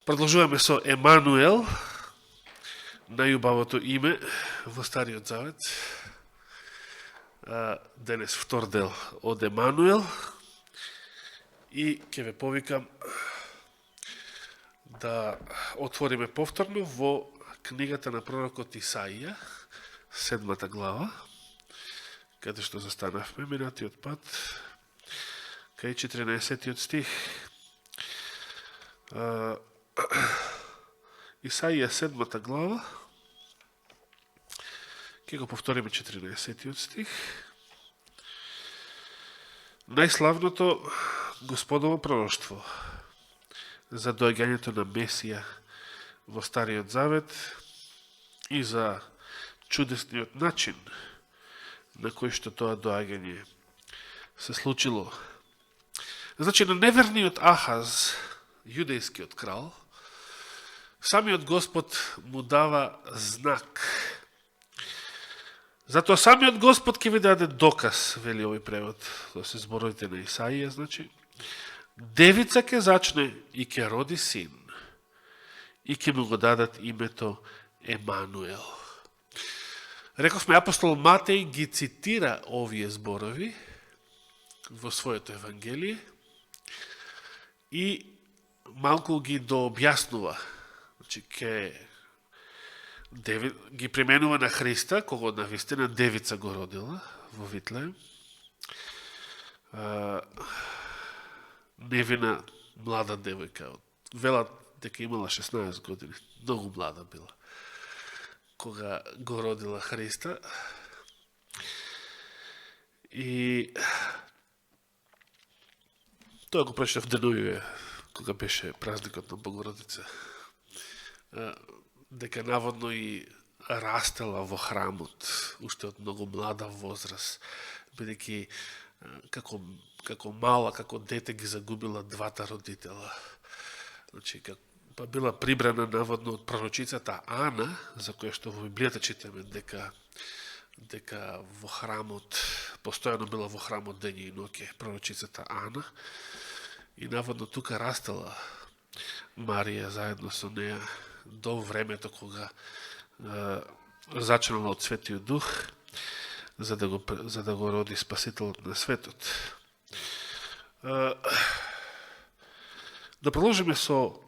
Продолжуваме со Емануел, најубавото име во Стариот Завет. Денес втор дел од Емануел и ќе ве повикам да отвориме повторно во книгата на пророкот Исаија, 7 глава, каде што застанавме минатиот пат, кај 14 стих. Исаија 7 глава, ќе го повториме 14 стих. Најславното Господово пророштво за доаѓањето на Месија во Стариот Завет и за чудесниот начин на кој што тоа доаѓање се случило. Значи, на неверниот Ахаз, јудејскиот крал, самиот Господ му дава знак. Затоа самиот Господ ќе ви даде доказ, вели овој превод, тоа се зборовите на Исаија, значи, девица ќе зачне и ќе роди син, и ќе му го дадат името Емануел. Рековме, апостол Матеј ги цитира овие зборови во своето Евангелие и малку ги дообјаснува. Значи, ги применува на Христа, кога навистина девица го родила во Витлеем. Невина млада девојка. Велат дека имала 16 години. Многу млада била. Кога го родила Христа. И тоа го прочитав деновиве, кога беше празникот на Богородица, дека наводно и растела во храмот, уште од многу млада возраст, бидејќи како мала, како дете ги загубила двата родитела. Значи, па била прибрана наводно од пророчицата Ана, за која што во Библијата читаме дека во храмот, постојано била во храмот дење и ноќе пророчицата Ана, и наводно тука растела Марија заедно со неа до времето кога зачнала од Светиот Дух за да го роди Спасителот на светот. Да продолжиме со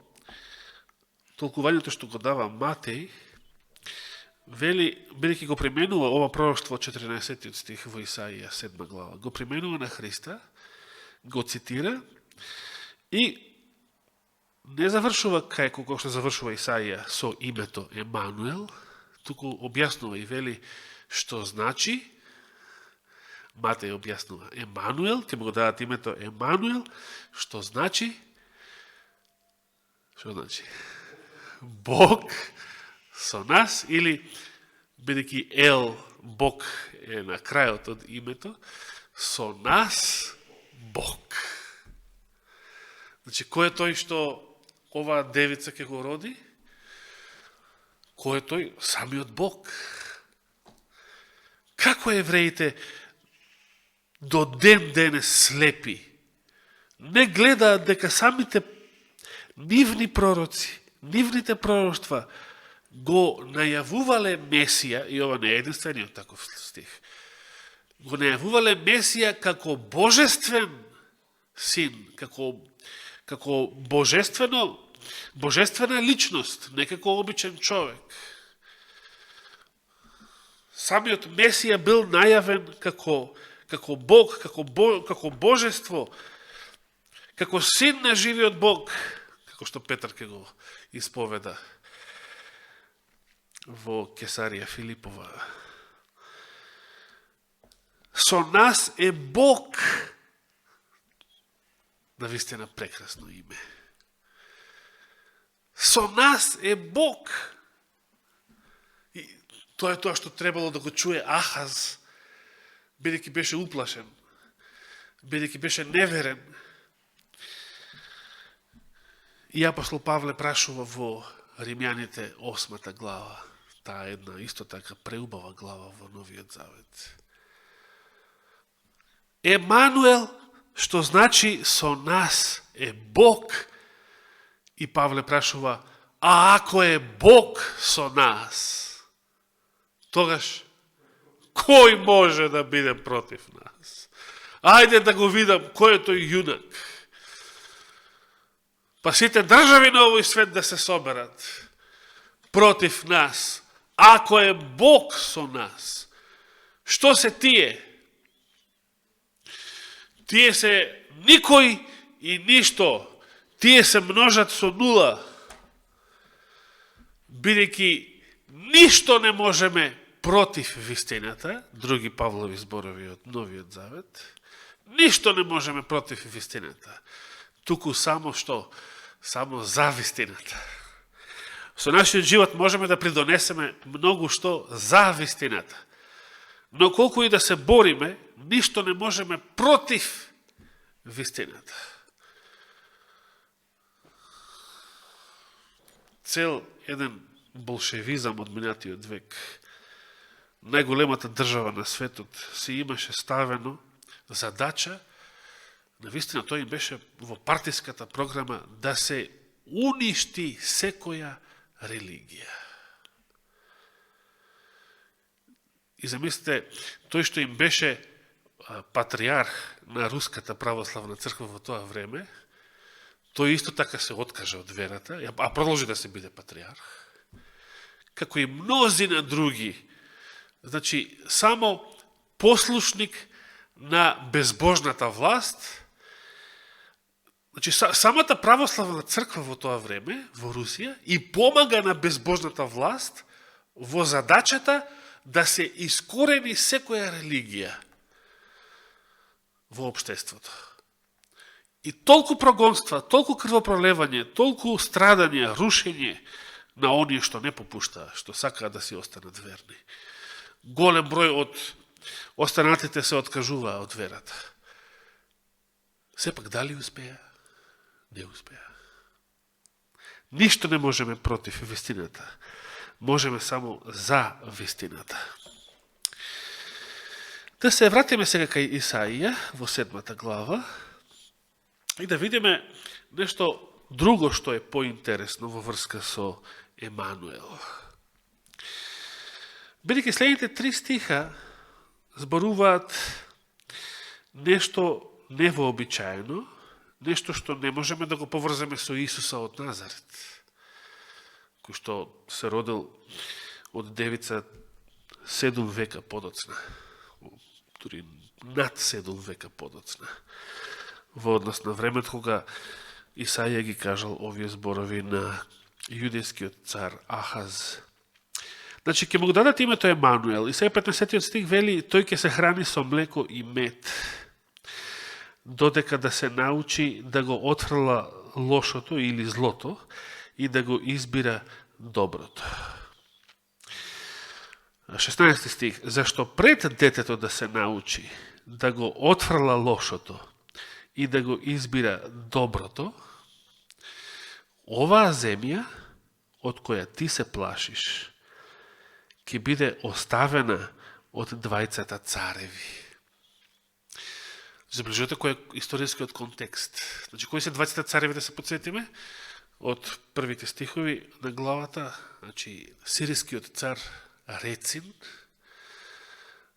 толкувањето што го дава Матеј. Вели, бидејќи го применува ова пророштво 14 стих во Исаија 7 глава, го применува на Христа, го цитира и не завршува кај кога што завршува Исаија со името Емануел, туку објаснува и вели што значи. Матеј објаснува Емануел, ќе му го дадат името Емануел, што значи Бог со нас, или бидејќи Ел, Бог е на крајот од името, со нас Бог. Значи, кој е тој што оваа девица ќе го роди? Кој е тој? Самиот Бог. Како евреите до ден денес слепи не гледаат дека самите нивни пророци, нивните пророштва го најавувале Месија, и ова не е единствениот таков стих, го најавувале Месија како божествен син, како божествена личност, не како обичен човек. Самиот Месија бил најавен како Бог, како божество, како син на живиот Бог, како што Петар ке го исповеда во Кесарија Филипова. Со нас е Бог. Навистина прекрасно име. Со нас е Бог. И тоа е тоа што требало да го чуе Ахаз, бидејќи беше уплашен, бидејќи беше неверен. И апостол Павле прашува во Римјаните 8 глава, таа една исто така преубава глава во Новиот Завет. Емануел, што значи со нас е Бог И Павле прашува, а ако е Бог со нас, тогаш кој може да биде против нас? Ајде да го видам кој е тој јунак. Па сите држави на овој свет да се соберат против нас. Ако е Бог со нас, што се тие? Тие се никој и ништо. Тие се множат со нула. Бидејќи ништо не можеме против вистината, други Павлови зборови од Новиот Завет, ништо не можеме против вистината. Туку само што? Само за вистината. Со нашиот живот можеме да придонесеме многу што за вистината. Но колку и да се бориме, ништо не можеме против вистината. Цел еден болшевизам од минатиот век, најголемата држава на светот, се имаше ставено задача, навистина тој им беше во партиската програма, да се уништи секоја религија. И замислите, тој што им беше патриарх на Руската православна црква во тоа време, тој исто така се откажа од верата, а продолжи да се биде патриарх, како и мнозина други. Значи, само послушник на безбожната власт. Значи, самата православна црква во тоа време, во Русија, и помага на безбожната власт во задачата да се искорени секоја религија во општеството. И толку прогонства, толку крвопролевање, толку страдање, рушење на оние што не попуштаа, што сакаат да си останат верни. Голем број од останатите се откажуваа од верата. Сепак дали успеа? Не успеа. Ништо не можеме против вистината. Можеме само за вистината. Да се вратиме сега кај Исаија во 7 глава и да видиме нешто друго што е поинтересно во врска со Емануел. Бидејќи следните 3 стиха зборуваат нешто невообичаено, нешто што не можеме да го поврземе со Исуса од Назарет, кој што се родил од девица 7 века подоцна, дури над 7 века подоцна, во однос на времето кога Исаија ги кажал овие зборови на јудејскиот цар Ахаз. Значи, ќе му го дадат името Емануел, и сега 15 стих вели, тој ќе се храни со млеко и мед, додека да се научи да го отфрла лошото или злото и да го избира доброто. 16 стих, зашто пред детето да се научи да го отфрла лошото и да го избира доброто, оваа земја од која ти се плашиш ќе биде оставена од двајцата цареви. Забележете кој е историскиот контекст. Значи, кои се двајцата цареви да се подсетиме? Од првите стихови на главата, значи, сирискиот цар Рецин,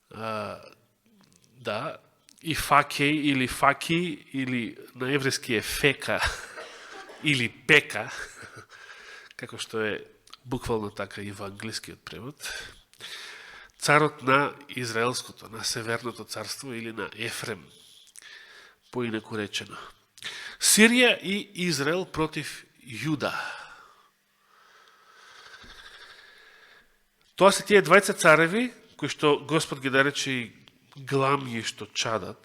да, и Факеј или Факи, или на еврејски е Фека, или Пека, како што е буквално така и во англискиот превод, царот на Израелското, на Северното царство или на Ефрем, поинаку речено. Сирија и Израел против Јуда. Тоа се тие двајца цареви, кои што Господ ги нарече гламји што чадат.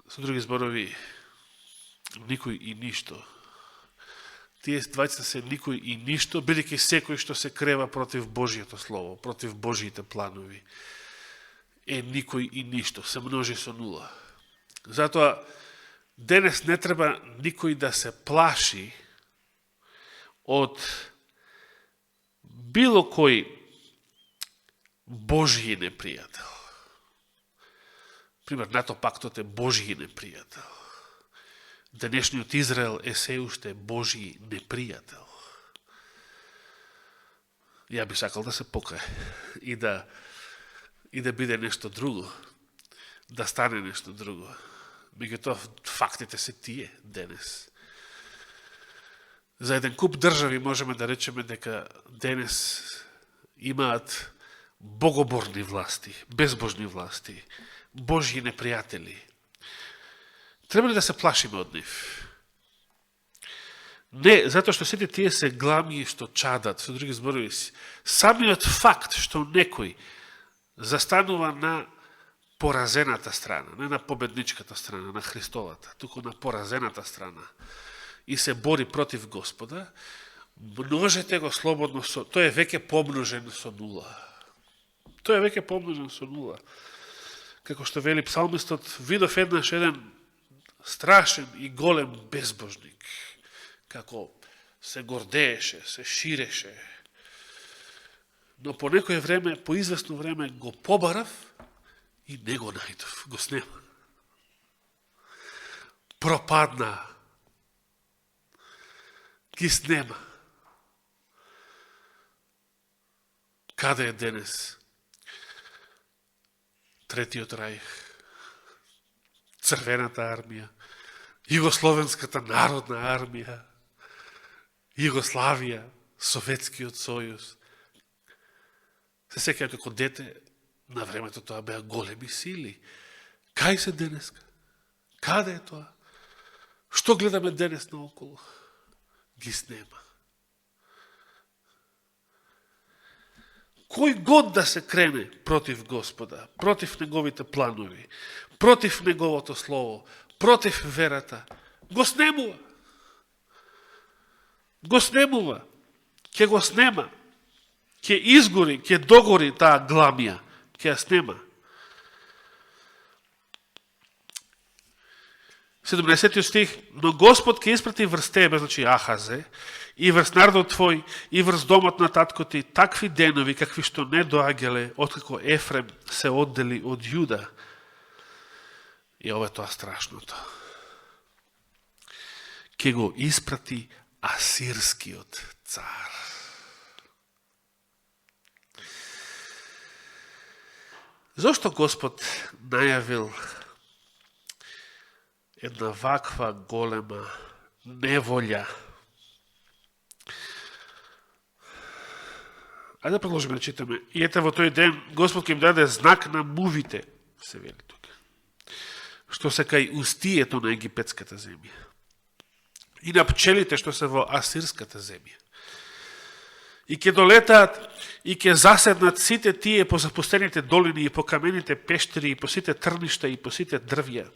Со други зборови, никој и ништо. Тие двајцата се никој и ништо, бидејќи секој што се крева против Божието Слово, против Божиите планови, е никој и ништо, се множи со нула. Затоа, денес не треба никој да се плаши од било кој Божји непријател. Пример, НАТО пактот е Божји непријател. денешниот Израел е се уште Божји непријател. Ја би сакал да се покае и да биде нешто друго, да стане нешто друго. Меѓутоа, фактите се тие денес. За еден куп држави можеме да речеме дека денес имаат богоборни власти, безбожни власти, Божји непријатели. Треба ли да се плашиме од нив? Не, затоа што сите тие се глами што чадат, со други зборови, самиот факт што некој застанува на поразената страна, не на победничката страна, на Христовата, туку на поразената страна и се бори против Господа, множете го слободно, тој е веќе помножен со нула. Тој е веќе помножен со нула. Како што вели псалмистот, видов еднаш еден страшен и голем безбожник, како се гордееше, се ширеше. Но по некој време, по известно време, го побарав и не го најдов, го снема. Пропадна. Ги снема. Каде е денес Третиот рајх, Црвената армија, Југословенската народна армија, Југославија, Советскиот сојуз? Се сеќавам како дете, на времето тоа беа големи сили. Кај се денеска? Каде е тоа? Што гледаме денес наоколу? Ги снема. Кој год да се крене против Господа, против неговите планови, против неговото слово, против верата, го снемува. Го снемува. Ке го снема. Ке изгори, ке догори таа гламија. Ке ја снема. 17 стих. Но Господ ке испрати врз тебе, значи Ахазе, и врз народот твој, и врз домот на татко ти, такви денови, какви што не доаѓале, откако Ефрем се оддели од Јуда. И ова е тоа страшното. Ке го испрати асирскиот цар. Зошто Господ најавил една ваква голема неволја? Ајде да продолжиме да читаме. И ете во тој ден Господ ќе им даде знак на мувите, се вели тука, што се кај устието на египетската земја, и на пчелите што се во асирската земја. И ќе долетаат и ќе заседнат сите тие по запустените долини и по камените пештери и по сите трништа и по сите дрвја.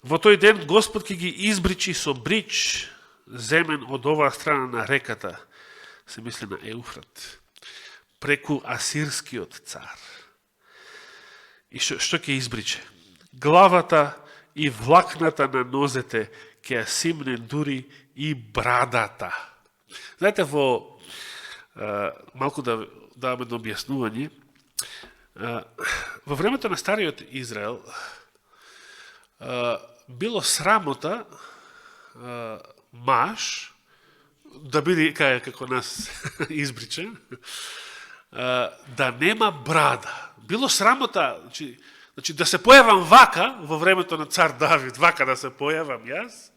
Во тој ден Господ ќе ги избричи со брич земен од оваа страна на реката, се мисли на Еуфрат, преку асирскиот цар. И што ќе избриче? Главата и влакната на нозете ќе ја симне дури и брадата. Знаете, малку да даваме до објаснување, во времето на стариот Израел било срамота маж да биде како нас избричен, да нема брада. Било срамота, значи да се појавам вака во времето на цар Давид, вака да се појавам јас,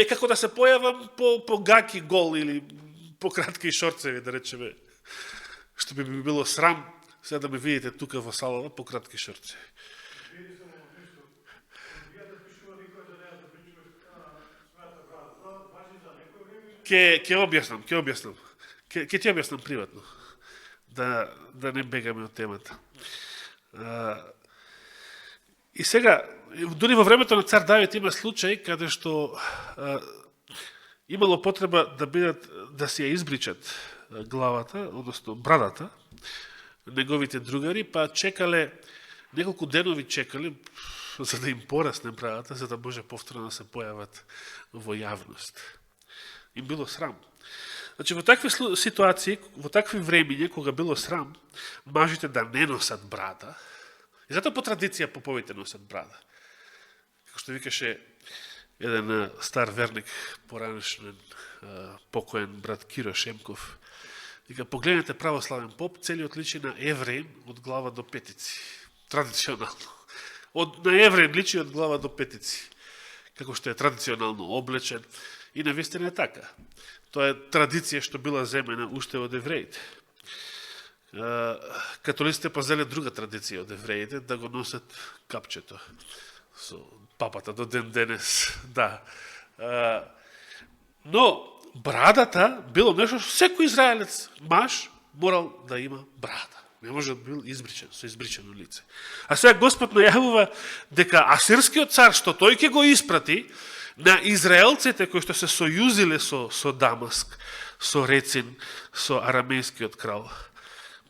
како да се појавам по гаки гол или по кратки шорцеви, да речеме, што би било срам сега да ме видите тука во салава по кратки шорцеви. Ке објаснам. Ке ти објаснам приватно. Да не бегаме од темата. И сега, дури во времето на цар Давид има случај каде што имало потреба да се ја избричат главата, односно брадата, неговите другари, па чекале, неколку денови чекале, за да им порасне брадата, за да може повторно да се појават во јавност. Им било срам. Значи, во такви ситуации, во такви времиња, кога било срам, мажите да не носат брада, и затоа по традиција поповите носат брада. Како што викаше еден стар верник, поранешен покоен брат Киро Шемков, вика, погледнете православен поп, целиот личи на евреин од глава до петици. Традиционално. На евреин личи од глава до петици. Како што е традиционално облечен. И навистина е така. Тоа е традиција што била земена уште од евреите. Католиците пазеле друга традиција од евреите, да го носат капчето со папата до ден денес. Да. Но брадата било нешто што секој израелец маж морал да има брада. Не може да бил избричен, со избричено лице. А сега Господ најавува дека асирскиот цар, што тој ќе го испрати на израелците кои што се сојузиле со Дамаск, со Рецин, со арамејскиот крал,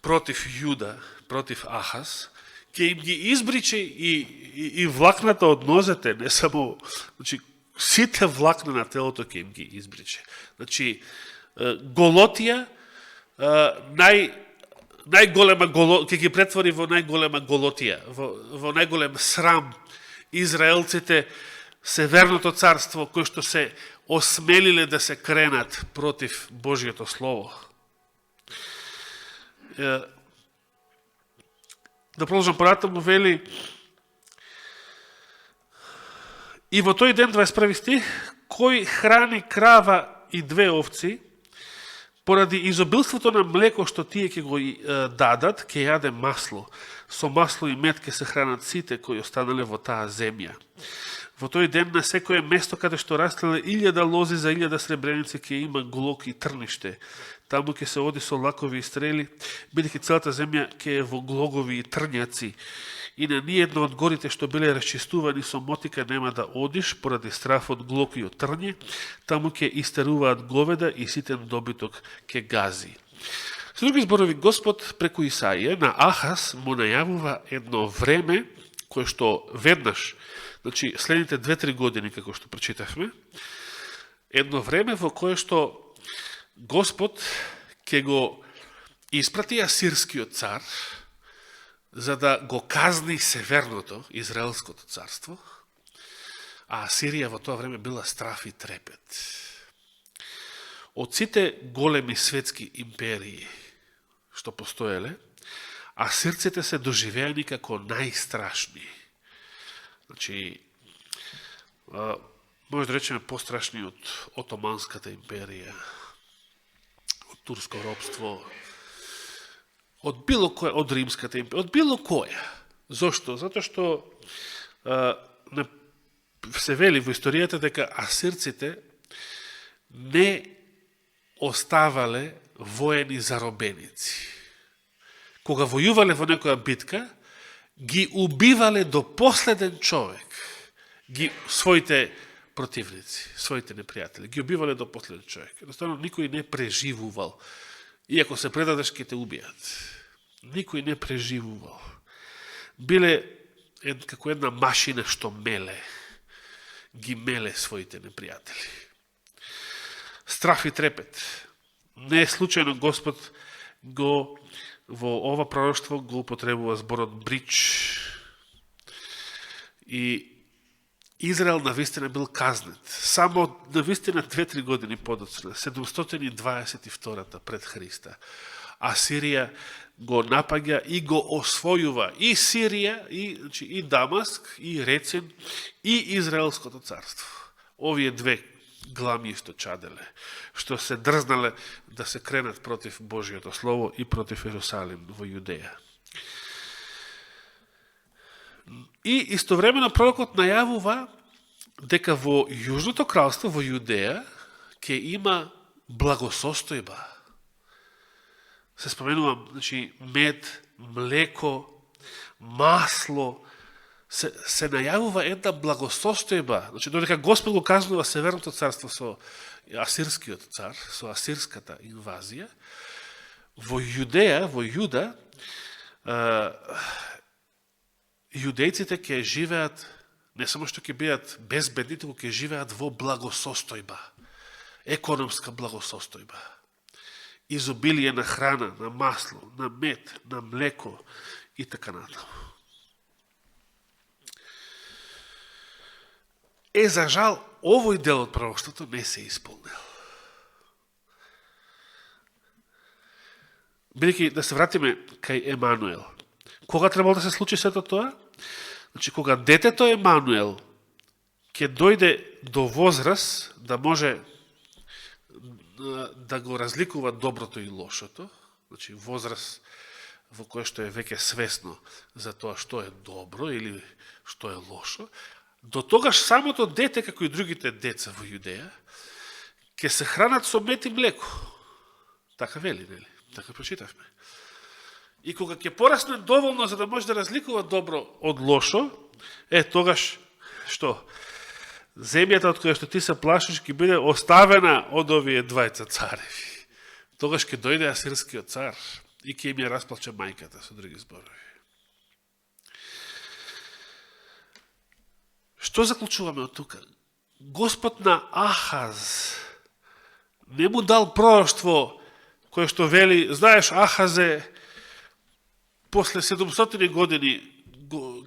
против Јуда, против Ахаз, ќе им ги избриче и влакната од нозете, не само, значи, сите влакна на телото ќе им ги избриче. Значи, голотија, најголема ќе ги претвори во најголема голотија, во најголем срам израелците, Северното царство, кои што се осмелиле да се кренат против Божиото Слово. Да продолжам понатаму, вели, и во тој ден, 21 стих, кој храни крава и 2 овци, поради изобилството на млеко што тие ќе го дадат, ќе јаде масло. Со масло и мед ќе се хранат сите кои останале во таа земја. Во тој ден на секое место каде што растеле 1000 лози за 1000 сребреници ќе има глок и трниште. Таму ќе се оди со лакови и стрели, бидејќи целата земја ќе е во глогови и трњаци. И на ниедно од горите што биле расчистувани со мотика нема да одиш, поради страф од глок и од трње, таму ќе истеруваат говеда и ситен добиток ќе гази. Со други зборови, Господ преку Исаија на Ахаз му најавува едно време, кое што веднаш, значи следните 2-3 години, како што прочитавме, едно време во кое што Господ ќе го испрати асирскиот цар, за да го казни северното, Израелското царство, а Асирија во тоа време била страф и трепет. Од сите големи светски империи што постоеле, асирците се доживеани како најстрашни. Значи, може да речеме пострашни од Отоманската империја, од турско робство, од било која, од Римската империја, од било која. Зошто? Зато што се вели во историјата дека асирците не оставале воени заробеници. Кога војувале во некоја битка, ги убивале до последен човек, своите противници, своите непријатели, ги убивале до последен човек. Едноставно, никој не преживувал. Иако се предадеш, ке те убијат. Никој не преживувал. Биле како една машина што меле. Ги меле своите непријатели. Страф и трепет. Не е случајно Господ го во ова пророштво го употребува зборот брич. И Израел навистина бил казнет. Само навистина 2-3 години подоцна, 722 пред Христа. Асирија го напаѓа и го освојува и Сирија, и Дамаск, и Рецин, и Израелското царство. Овие две глами исто чаделе, што се дрзнале да се кренат против Божиото Слово и против Ерусалим во Јудеја. И истовремено пророкот најавува дека во Јужното кралство, во Јудеја, ќе има благосостојба. Се споменувам, значи, мед, млеко, масло, се најавува една благосостојба. Значи, додека Господ го казнува Северното царство со асирскиот цар, со асирската инвазија, во Јудеја, во Јуда, јудејците ќе живеат, не само што ќе бидат безбедни, туку ќе живеат во благосостојба, економска благосостојба. Изобилие на храна, на масло, на мед, на млеко и така натаму. за жал, овој дел од пророштвото не се исполнил. Бидејќи да се вратиме кај Емануел. Кога требало да се случи сето тоа? Значи, кога детето Емануел ќе дојде до возраст да може да го разликува доброто и лошото, значи возраст во кој што е веќе свесно за тоа што е добро или што е лошо, до тогаш самото дете, како и другите деца во Јудеја, ќе се хранат со мед и млеко. Така вели, нели? Така прочитавме. И кога ќе порасне доволно за да може да разликува добро од лошо, тогаш што? Земјата од која што ти се плашиш ќе биде оставена од овие двајца цареви. Тогаш ќе дојде асирскиот цар и ќе им ја расплаче мајката, со други зборови. Што заклучуваме од тука? Господ на Ахаз не му дал пророштво кое што вели, знаеш, Ахазе, после 700 години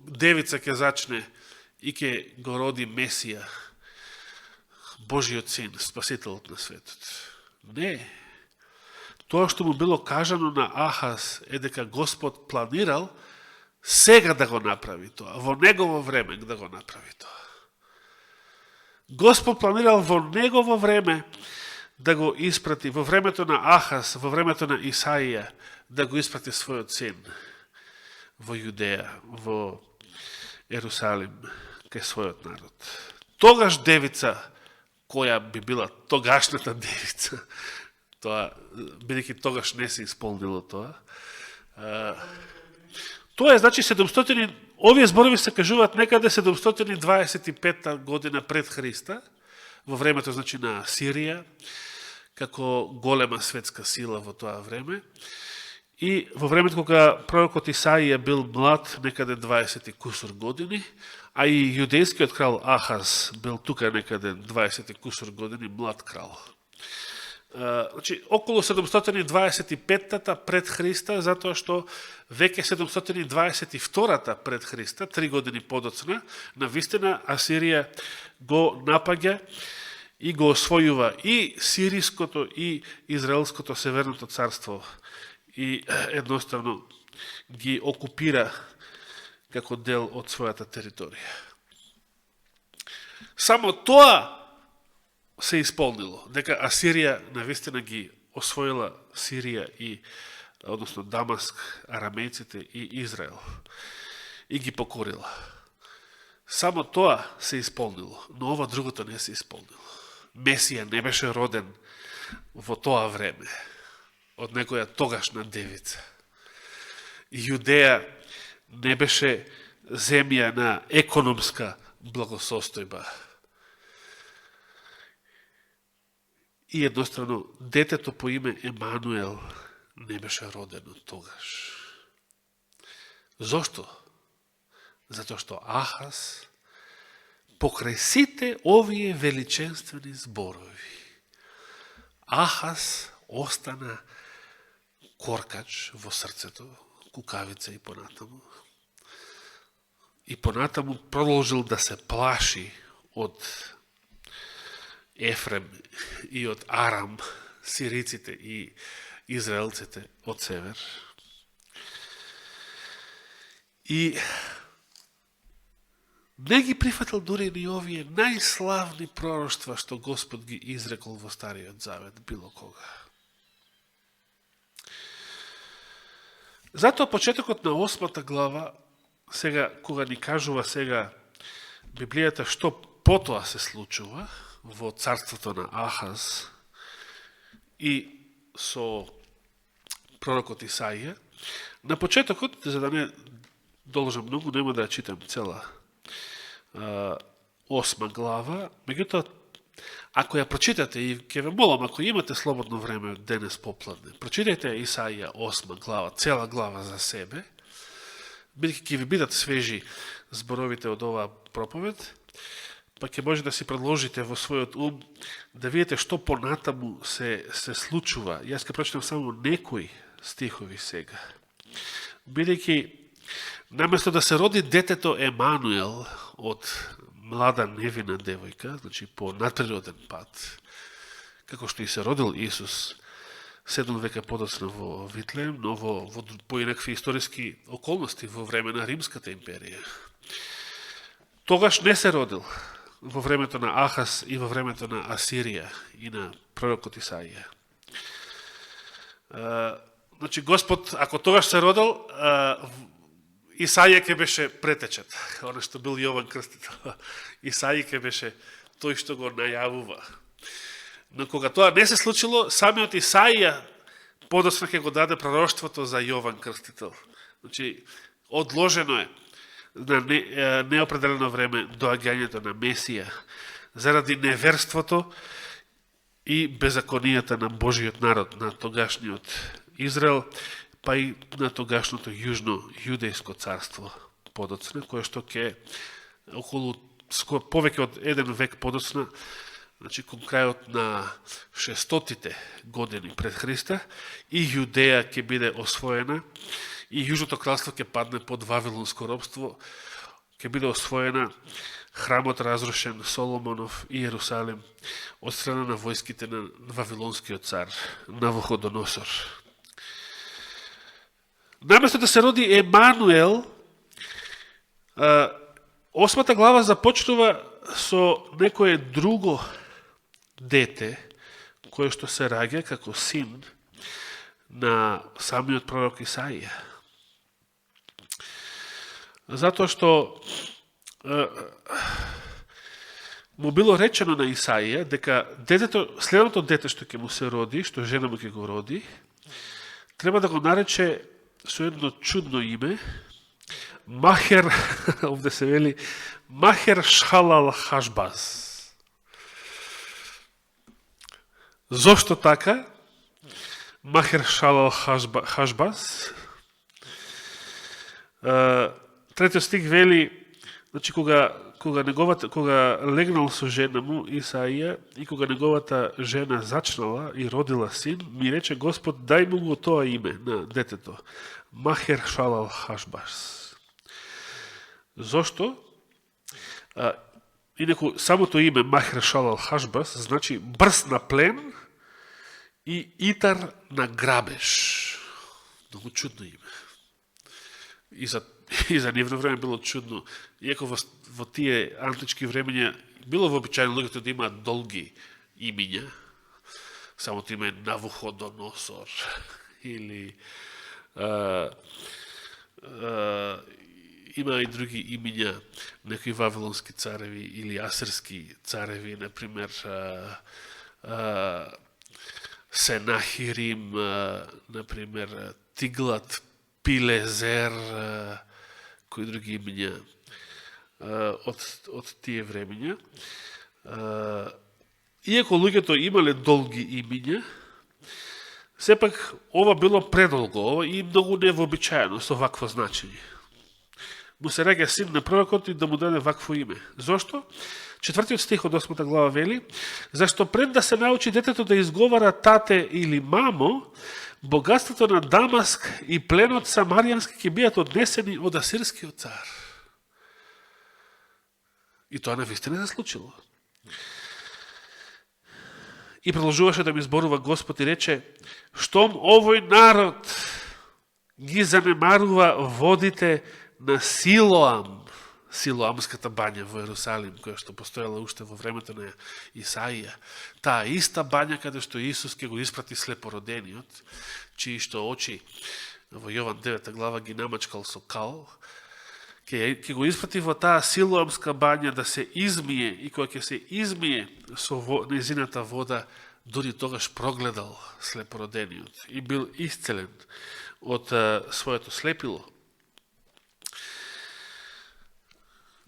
девица ќе зачне и ќе го роди Месија, Божиот син, спасителот на светот. Не. Тоа што му било кажано на Ахаз е дека Господ планирал сега да го направи тоа, во негово време да го направи тоа. Господ планирал во негово време да го испрати, во времето на Ахаз, во времето на Исаија, да го испрати својот син во Јудеја, во Ерусалим, кај својот народ. Тогаш девица, која би била тогашната девица, тоа, бидејќи тогаш не се исполнило тоа, тоа е, значи, 700, овие зборови се кажуваат некаде 725 година пред Христа, во времето, значи, на Сирија, како голема светска сила во тоа време, и во времето кога пророкот Исаија бил млад, некаде 20 кусур години, а и јудејскиот крал Ахаз бил тука некаде 20 кусур години, млад крал. Значи, околу 725-та пред Христа, затоа што веќе 722-та пред Христа, 3 години подоцна, навистина Асирија го напаѓа и го освојува и сириското и израелското северното царство и едноставно ги окупира како дел од својата територија. Само тоа се исполнило, дека Асирија навистина ги освоила Сирија и, односно Дамаск, арамејците и Израел и ги покорила. Само тоа се исполнило, но ова другото не се исполнило. Месија не беше роден во тоа време од некоја тогашна девица. Јудеја не беше земја на економска благосостојба. И едноставно, детето по име Емануел не беше родено тогаш. Зошто? Затоа што Ахаз, покрај сите овие величенствени зборови, Ахаз остана коркач во срцето, кукавица и понатаму. И понатаму продолжил да се плаши од Ефрем и од Арам, сириците и израелците од север. И не ги прифатил дури ни овие најславни пророштва што Господ ги изрекол во Стариот Завет било кога. Затоа почетокот на 8 глава, сега кога ни кажува сега Библијата што потоа се случува во царството на Ахаз и со пророкот Исаија, на почетокот, за да не должам многу, нема да ја читам цела 8 глава, меѓутоа, ако ја прочитате, и ќе ве молам, ако имате слободно време денес попладне, прочитајте Исаија 8 глава, цела глава за себе, бидејќи ќе ви бидат свежи зборовите од оваа проповед, па ќе може да си предложите во својот ум да видите што понатаму се случува. Јас ќе прочитам само некои стихови сега. Бидејќи наместо да се роди детето Емануел од млада невина девојка, значи по надприроден пат, како што и се родил Исус 7 века подоцна во Витлеем, но во поинакви историски околности во време на Римската империја. Тогаш не се родил во времето на Ахаз и во времето на Асирија и на пророкот Исаија. Значи, Господ, ако тогаш се родил, Исаија ке беше претечет, оно што бил Јован Крстител. Исаија ке беше тој што го најавува. Но кога тоа не се случило, самиот Исаија подоцна ќе го даде пророштвото за Јован Крстител. Значи, одложено е на неопределено време доаѓањето на Месија заради неверството и беззаконијата на Божиот народ, на тогашниот Израел, па и на тогашното јужно јудејско царство подоцна, кое што ќе околу повеќе од 1 век подоцна, значи кон крајот на 600-тите години пред Христа, и Јудеја ќе биде освоена, и Јужното кралство ќе падне под вавилонско робство, ќе биде освоена, храмот разрушен, Соломонов и Јерусалим од страна на војските на вавилонскиот цар Навуходоносор. Наместо да се роди Емануел, 8 глава започнува со некое друго дете, кое што се раѓа како син на самиот пророк Исаија. Затоа што му било речено на Исаија дека следното дете што ќе му се роди, што жена му ќе го роди, треба да го нарече со едно чудно име, Махер, овде се вели, Махер Шалал Хашбаз. Зошто така? Махер Шалал Хашбаз. Третиот стих вели, значи кога легнал со жена му Исаија и кога неговата жена зачнала и родила син, ми рече Господ, дај му го тоа име на детето. Махер Шалал Хашбаз. Зошто? Инаку, самото име Махер Шалал Хашбаз значи брз на плен и итар на грабеж. Много чудно име. И за нивно време било чудно. Иако во тие антички времења било вообичаено луѓето да имаат долги имиња. Самото име Навуходоносор или има и други имиња, некои вавилонски цареви или асирски цареви, например Сенахирим, например Тиглат Пилезер, кои други имиња од тие времења. Иако луѓето имале долги имиња, сепак ова било предолго и многу невообичаено со вакво значење. Му се раѓа син на пророкот и да му даде вакво име. Зошто? 4 стих од 8 глава вели, зашто пред да се научи детето да изговара тате или мамо, богатството на Дамаск и пленот самаријански ќе бидат однесени од асирскиот цар. И тоа навистина се случило. И продолжуваше да ми зборува Господ и рече, штом овој народ ги занемарува водите на Силоам, Силоамската бања во Јерусалим, која што постоела уште во времето на Исаија, таа иста бања каде што Исус ќе го испрати слепородениот, чии што очи во Јован 9 глава ги намачкал со кал, ќе го испрати во таа Силоамска бања да се измие, и кога ќе се измие со незината вода, дури тогаш прогледал слепородениот и бил исцелен од своето слепило.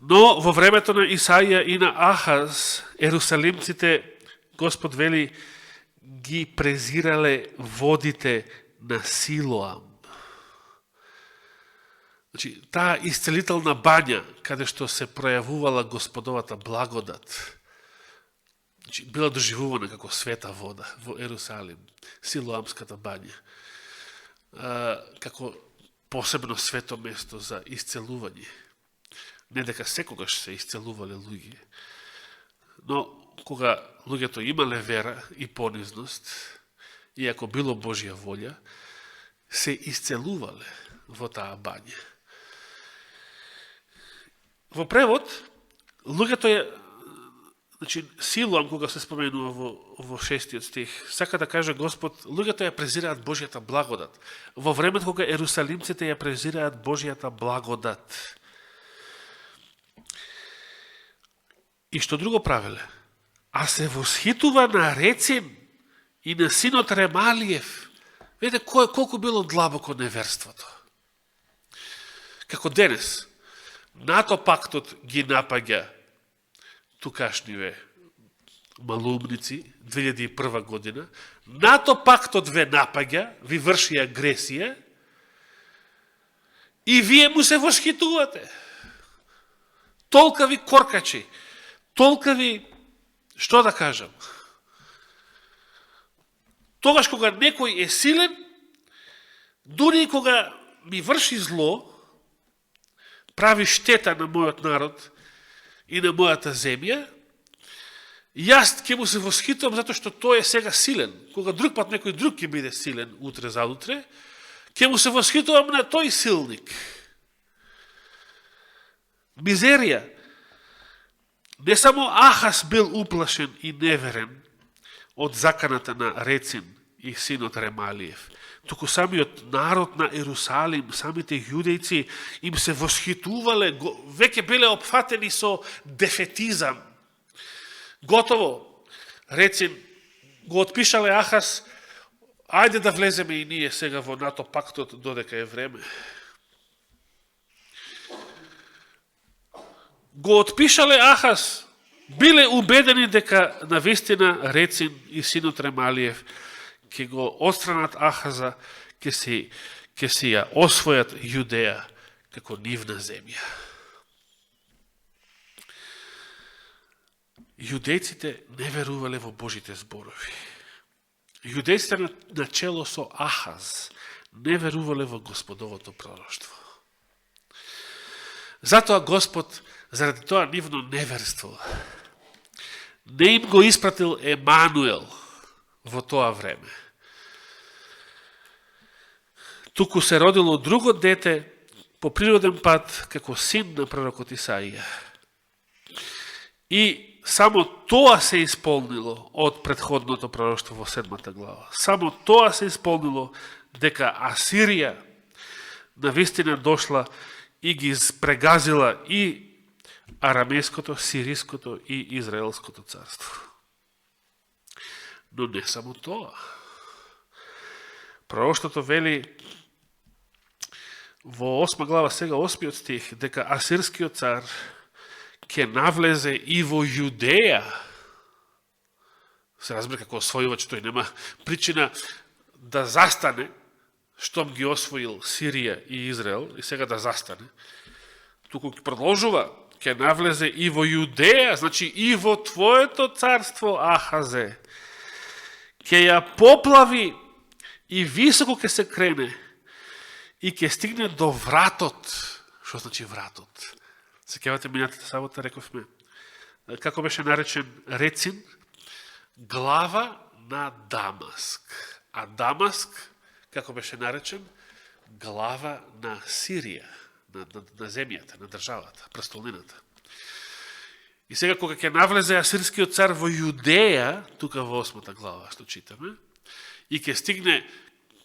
Но во времето на Исаија и на Ахаз, ерусалимците, Господ вели, ги презирале водите на Силоам. Значи, таа исцелителна бања, каде што се пројавувала Господовата благодат, значи, била доживувана како света вода во Ерусалим, Силоамската бања, како посебно свето место за исцелување. Не дека секогаш се исцелувале луѓе, но кога луѓето имале вера и понизност, и ако било Божја волја, се исцелувале во таа бања. Во превод, луѓето значи, Силоам, кога се споменува во 6 стих, сака да каже Господ, луѓето ја презираат Божјата благодат. Во времето кога ерусалимците ја презираат Божјата благодат. И што друго правеле? А се восхитува на Рецин и на синот Ремалиев. Видите колку било длабоко неверството. Како денес, НАТО пактот ги напаѓа тукашниве малумници 2001 година, НАТО пактот ве напаѓа, ви врши агресија и вие му се восхитувате. Толкави коркачи, толкави, што да кажам, тогаш кога некој е силен, дури и кога ми врши зло, прави штета на мојот народ и на мојата земја, јас ќе му се восхитувам затоа што тој е сега силен. Кога друг пат некој друг ќе биде силен утре за утре, ќе му се восхитувам на тој силник. Мизерија. Не само Ахас бил уплашен и неверен од заканата на Рецин и синот Ремалиев, туку самиот народ на Ерусалим, самите јудејци им се восхитувале, веќе биле опфатени со дефетизам. Готово, Рецин го отпишале Ахас, ајде да влеземе и ние сега во НАТО пактот додека е време. Го отпишале Ахас, биле убедени дека навистина Рецин и синот Ремалиев ќе го отстранат Ахаза, ќе си ја освојат Јудеја како нивна земја. Јудејците не верувале во Божите зборови. Јудејците на чело со Ахаз не верувале во Господовото пророштво. Затоа Господ, заради тоа нивно неверство, не им го испратил Емануел во тоа време. Туку се родило друго дете по природен пат како син на пророкот Исаија. И само тоа се исполнило од претходното пророштво во 7 глава. Само тоа се исполнило дека Асирија навистина дошла и ги прегазила и арамејското, сириското и израелското царство. Но не само тоа. Пророштото вели во 8 глава, сега 8 стих, дека асирскиот цар ќе навлезе и во Јудеја. Се разбира како освојувач, тој нема причина да застане, штом ги освоил Сирија и Израел, и сега да застане. Туку ќе продолжува, ќе навлезе и во Јудеја, значи и во твоето царство, Ахазе. Ќе ја поплави и високо ќе се крене и ќе стигне до вратот. Што значи вратот? Сеќавате минатата сабота, рековме, како беше наречен Рецин, глава на Дамаск. А Дамаск, како беше наречен, глава на Сирија, на земјата, на државата, престолнината. И сега кога ќе навлезе асирскиот цар во Јудеја, тука во 8 глава што читаме, и ќе стигне,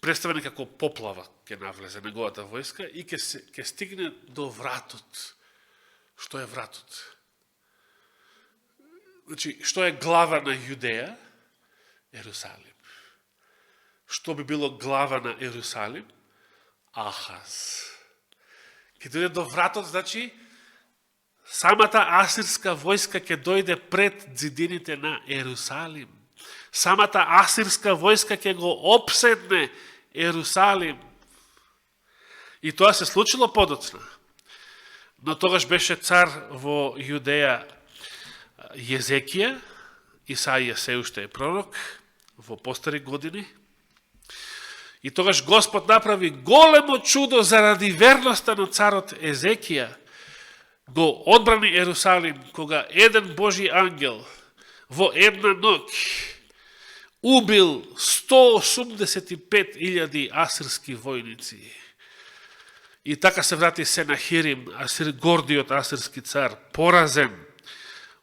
представени како поплава ќе навлезе неговата војска, и ќе стигне до вратот. Што е вратот? Значи, што е глава на Јудеја? Ерусалим. Што би било глава на Ерусалим? Ахаз. Ке дојде до вратот, значи, самата асирска војска ќе дојде пред зидините на Ерусалим. Самата асирска војска ќе го опседне Ерусалим. И тоа се случило подоцна. Но тогаш беше цар во Јудеја Језекија, Исаија се уште е пророк, во постари години. И тогаш Господ направи големо чудо заради верноста на царот Езекија. го одбрани Ерусалим, кога еден Божи ангел во една ноќ убил 185.000 асирски војници. И така се врати Сенахирим, гордиот асирски цар, поразен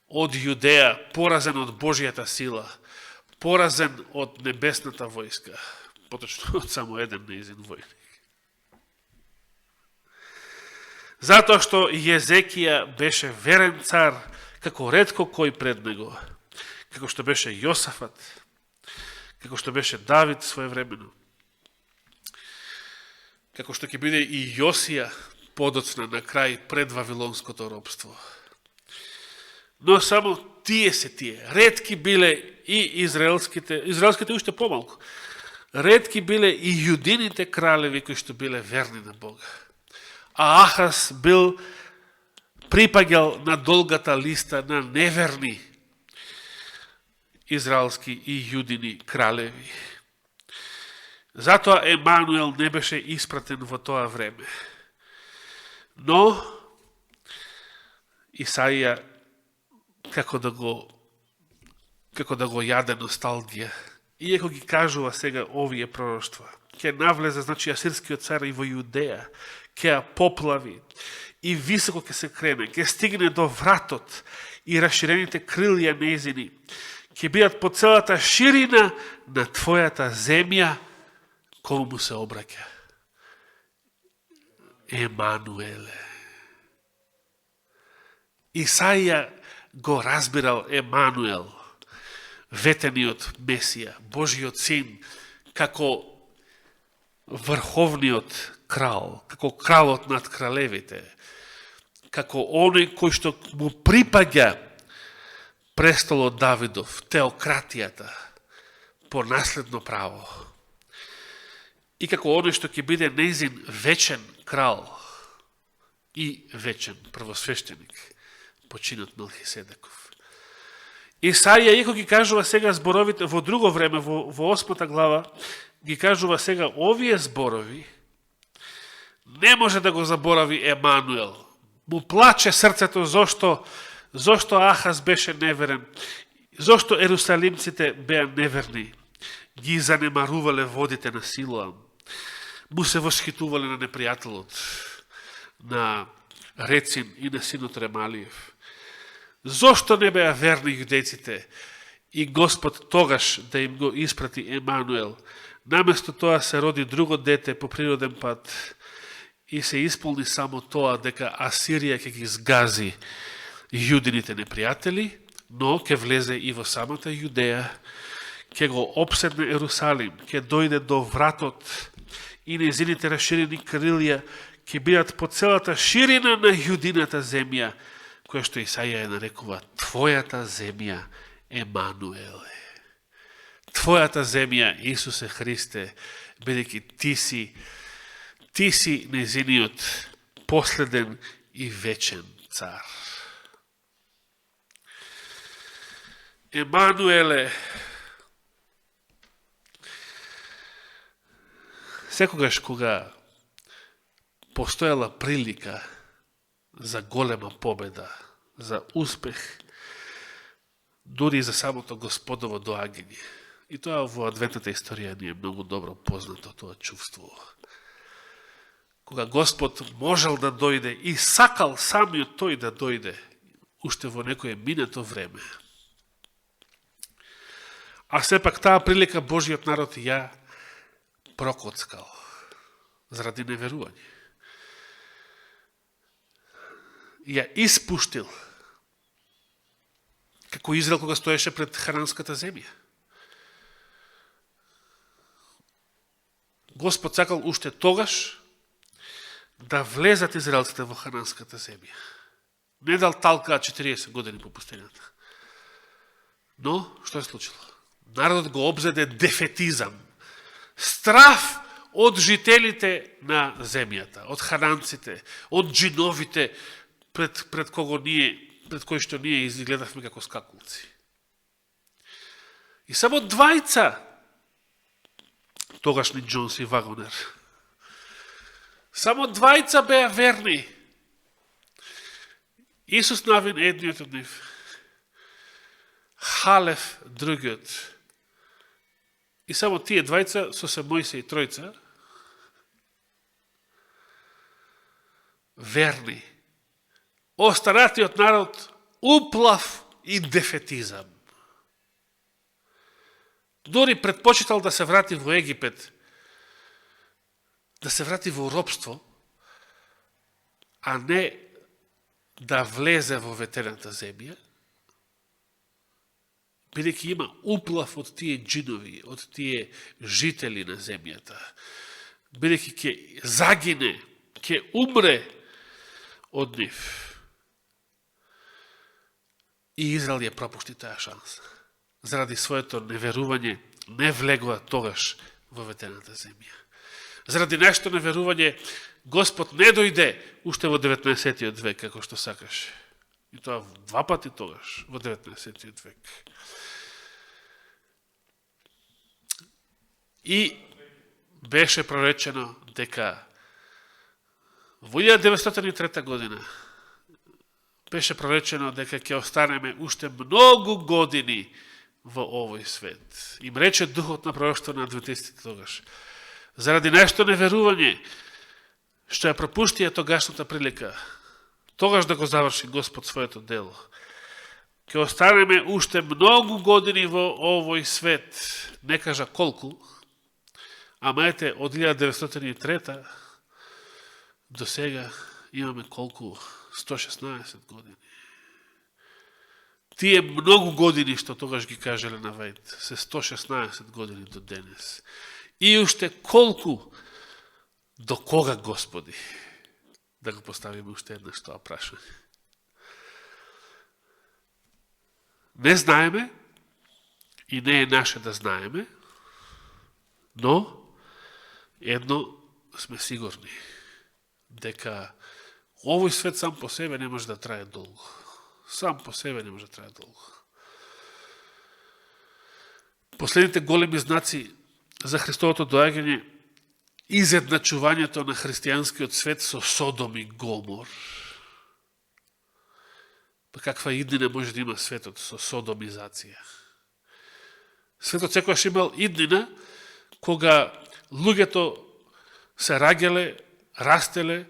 од Јудеја, поразен од Божијата сила, поразен од небесната војска, поточно од само еден неизин војник. Затоа што Језекија беше верен цар, како ретко кој пред него, како што беше Јосафат, како што беше Давид своевремено, како што ќе биде и Јосија подоцна на крај пред Вавилонското робство. Но само тие се тие. Ретки биле и израелските уште помалку. Ретки биле и јудините кралеви кои што биле верни на Бога. А Ахаз бил припаѓал на долгата листа на неверни израелски и јудини кралеви. Затоа Емануел не беше испратен во тоа време. Но Исаија како да го јаде носталгија, иако ги кажува сега овие пророштва. Ќе навлезе, значи, асирскиот цар и во Јудеја, ќе ја поплави и високо ќе се крене, ќе стигне до вратот и расширените крилја нејзини, ќе бидат по целата ширина на твојата земја, кому му се обраќа. Емануеле. Исаија го разбирал Емануел, ветениот Месија, Божиот син, како врховниот крал, како кралот над кралевите, како оној кој што му припаѓа престолот Давидов, теократијата, по наследно право. И како оној што ќе биде нејзин вечен крал и вечен првосвещеник, починот Мелхиседеков. Исаија, иако ги кажува сега зборовите во друго време, во 8 глава, ги кажува сега овие зборови, не може да го заборави Емануел. Му плаче срцето зошто Ахаз беше неверен, зошто ерусалимците беа неверни, ги занемарувале водите на Силоам, му се восхитувале на непријателот, на Рецин и на синот Ремалиев. Зошто не беа верни јудејците и Господ тогаш да им го испрати Емануел? Наместо тоа се роди друго дете по природен пат и се исполни само тоа дека Асирија ќе ги згази јудините непријатели, но ќе влезе и во самата Јудеја, ќе го обседне Ерусалим, ќе дојде до вратот и нејзините расширени крилја ќе бидат по целата ширина на јудината земја, која што Исаија ја нарекува твојата земја, Емануеле. Твојата земја, Исусе Христе, бидејќи ти си нејзиниот последен и вечен цар. Емануеле, секогаш кога постојала прилика за голема победа, за успех, дури и за самото Господово доаѓање. И тоа во адвентната историја ни е многу добро познато тоа чувство. Кога Господ можел да дојде и сакал самиот тој да дојде, уште во некое минато време. А сепак таа прилика Божиот народ ја прокоцкал заради неверување. Ја испуштил, како Израел кога стоеше пред хананската земја. Господ сакал уште тогаш да влезат израелците во хананската земја. Не дал талка 40 години по пустината. Но, што е случило? Народот го обзеде дефетизам, страф од жителите на земјата, од хананците, од джиновите, пред кои што ние изгледавме како скакулци. И само двајца, тогашни Джонс и Вагонер, само двајца беа верни. Исус Навин едниот од нив, Халев другиот, и само тие двајца со се Мојсе и тројца, верни. Останатиот народ уплав и дефетизам. Дори предпочитал да се врати во Египет, да се врати во робство, а не да влезе во ветената земја, бидејќи има уплав од тие джинови, од тие жители на земјата, бидејќи ќе загине, ќе умре од нив. И Израел ја пропушти таа шанса. Заради своето неверување не влегува тогаш во ветената земја. Заради нешто неверување Господ не дојде уште во 19. век, како што сакаше. И тоа два пати тогаш, во 19. век. И беше проречено дека во 1903 година беше проречено дека ќе останеме уште многу години во овој свет. Им рече духот на пророштво на адвентистите тогаш. Заради нешто неверување, што ја пропуштија тогашната прилика, тогаш да го заврши Господ своето дело. Ќе останеме уште многу години во овој свет. Не кажа колку, ама ете, од 1903 до сега имаме колку? 116 години. Тие многу години што тогаш ги кажеле на Вајд, се 116 години до денес. И уште колку, до кога, Господи? Да го поставиме уште еднаш тоа прашање. Не знаеме, и не е наше да знаеме, но едно сме сигурни, дека овој свет сам по себе не може да трае долго. Сам по себе не може да трае долго. Последните големи знаци за Христовото доаѓање, изедначувањето на христијанскиот свет со Содом и Гомор. Па каква иднина може да има светот со содомизација? Светот секојаш имал иднина кога луѓето се раѓале, растеле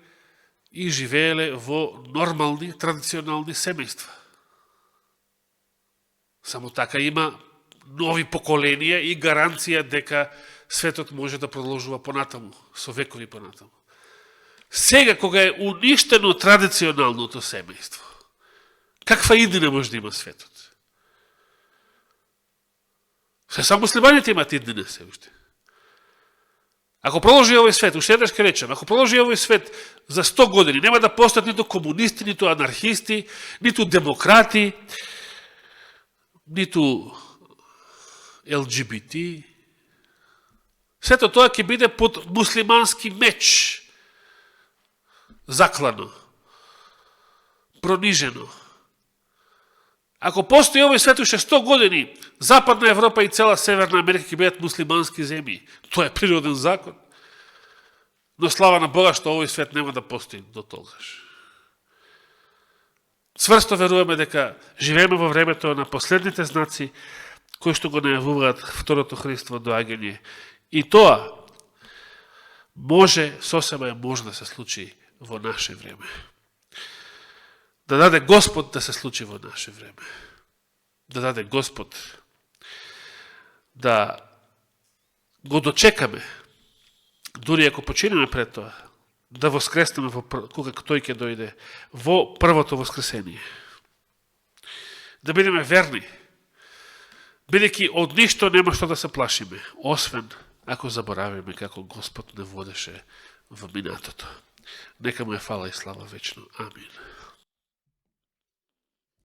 и живееле во нормални, традиционални семејства. Само така има нови поколенија и гаранција дека светот може да продолжува понатаму, со векови понатаму. Сега, кога е уништено традиционалното семејство, каква иднина може да има светот? Се само муслиманите имат иднина се уште. Ако продолжи овој свет, уште еднаш ќе речем, ако продолжи овој свет за 100 години, нема да постојат ниту комунисти, ниту анархисти, ниту демократи, ниту ЛГБТ. Сето тоа ќе биде под муслимански меч, заклано, пронижено. Ако постои овој свет уште 100 години, Западна Европа и цела Северна Америка ќе бидат муслимански земји. Тоа е природен закон. Но слава на Бога што овој свет нема да постои до тогаш. Цврсто веруваме дека живееме во времето на последните знаци кои што го најавуваат второто Христово доаѓање. И тоа може, сосема е може да се случи во наше време. Да даде Господ да се случи во наше време. Да даде Господ да го дочекаме, дури ако починеме пред тоа, да воскреснеме кога тој ќе дојде во првото воскресение. Да бидеме верни, бидејќи од ништо нема што да се плашиме, освен ако заборавиме како Господ не водеше во минатото. Нека му е фала и слава вечно. Амин.